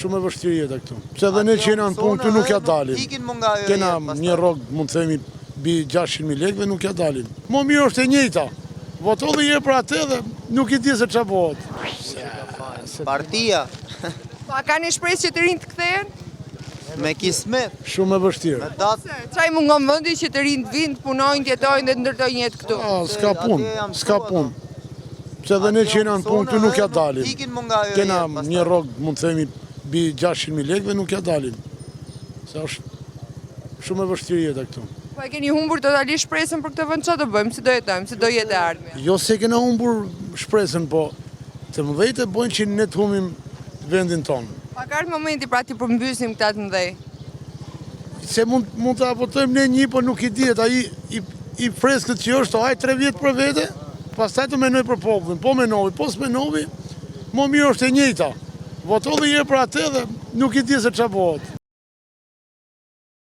Shumë e vështirë jeta këtu. Pse dhe ne që jena në punë këtu nuk ja dalim. Kena një rrogë, mund të themi, bi 600.000 lekëve, nuk ja dalim. Mo mirë është e njëjta. Votolli je për atë dhe nuk i di se ç'a bëhet. Partia. Pa ka një shpresë që të rinjt të kthehen? Me kismet. Shumë e vështirë. Me datë. Çaj mungon vendi që të rinjt vinë, punojnë, jetojnë dhe ndërtojnë jetë këtu. S'ka punë, s'ka punë. Pse dhe ne që jena në punë këtu nuk ja dalim. Kena një rrogë, mund të themi, bi 600.000 lekëve, nuk ja dalim. Se është shumë e vështirë jeta këtu. Po e keni humbur totalisht shpresën për këtë vend, çfarë do bëjmë, si do jetojmë, si do jetë e ardhmja? Jo se kena humbur shpresën, po të mëdhejtë bojnë që ne të humbim vendin tonë. Pa ka ardhur momenti pra ti përmbysim këta të mëdhej. Se mund të apotojmë ne një, po nuk i dihet, ai i freskët që është, ai 3 vjetë për vete, pastaj të menoj për popullin, po menovi, po s'menovi, mo mirë është e njëjta. Votolli je për atë dhe nuk i di se ç'a bëhet.